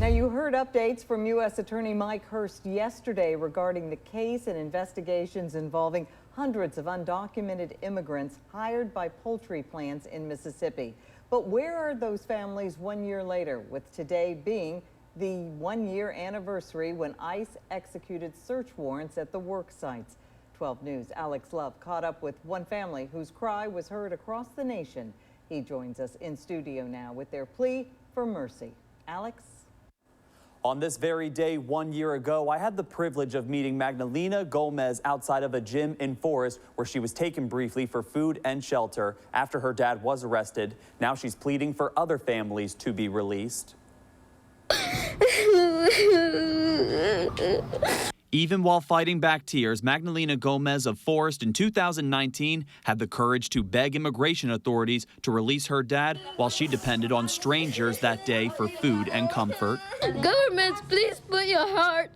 Now, you heard updates from U.S. Attorney Mike Hurst yesterday regarding the case and investigations involving hundreds of undocumented immigrants hired by poultry plants in Mississippi. But where are those families 1 year later, with today being the 1 year anniversary when ICE executed search warrants at the work sites? 12 News' Alex Love caught up with one family whose cry was heard across the nation. He joins us in studio now with their plea for mercy. Alex? On this very day 1 year ago, I had the privilege of meeting Magdalena Gomez outside of a gym in Forest, where she was taken briefly for food and shelter after her dad was arrested. Now she's pleading for other families to be released. Even while fighting back tears, Magdalena Gomez of Forest in 2019 had the courage to beg immigration authorities to release her dad while she depended on strangers that day for food and comfort. Governments, please put your heart.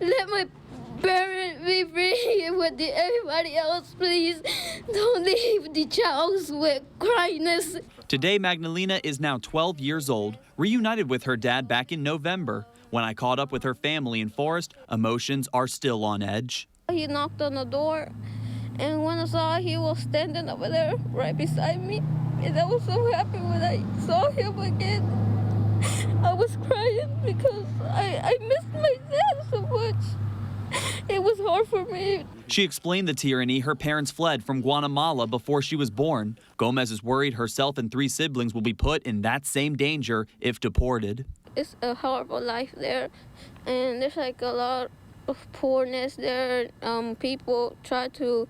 Let my parents be free with everybody else, please. Don't leave the child with cryiness. Today, Magdalena is now 12 years old, reunited with her dad back in November. When I caught up with her family in Forest, emotions are still on edge. He knocked on the door, and when I saw he was standing over there right beside me, and I was so happy when I saw him again. I was crying because I missed my dad so much. It was hard for me. She explained the tyranny her parents fled from Guatemala before she was born. Gomez is worried herself and 3 siblings will be put in that same danger if deported. It's a horrible life there, and there's like a lot of poorness there. People try to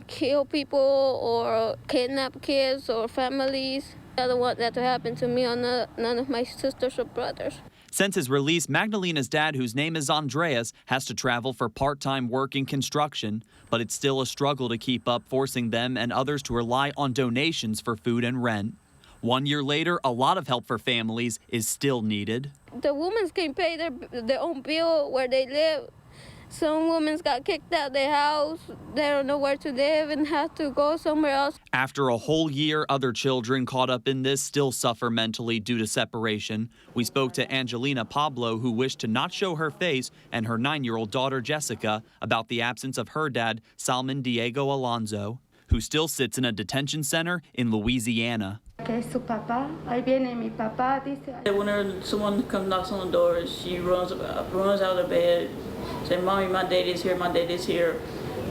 kill people or kidnap kids or families. I don't want that to happen to me or none of my sisters or brothers. Since his release, Magdalena's dad, whose name is Andreas, has to travel for part-time work in construction, but it's still a struggle to keep up, forcing them and others to rely on donations for food and rent. 1 year later, a lot of help for families is still needed. The women can pay their own bill where they live. Some women got kicked out of their house. They don't know where to live and have to go somewhere else. After a whole year, other children caught up in this still suffer mentally due to separation. We spoke to Angelina Pablo, who wished to not show her face, and her 9-year-old daughter, Jessica, about the absence of her dad, Salmon Diego Alonso, who still sits in a detention center in Louisiana. Whenever someone comes knocks on the door, she runs out of bed, say, "Mommy, my daddy's here, my daddy's here."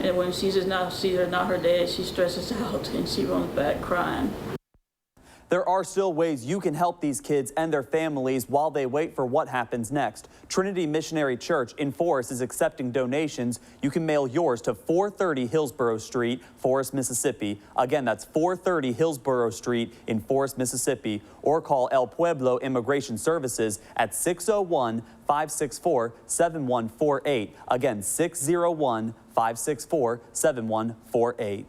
And when she sees not her dad, she stresses out and she runs back crying. There are still ways you can help these kids and their families while they wait for what happens next. Trinity Missionary Church in Forest is accepting donations. You can mail yours to 430 Hillsborough Street, Forest, Mississippi. Again, that's 430 Hillsborough Street in Forest, Mississippi, or call El Pueblo Immigration Services at 601-564-7148. Again, 601-564-7148.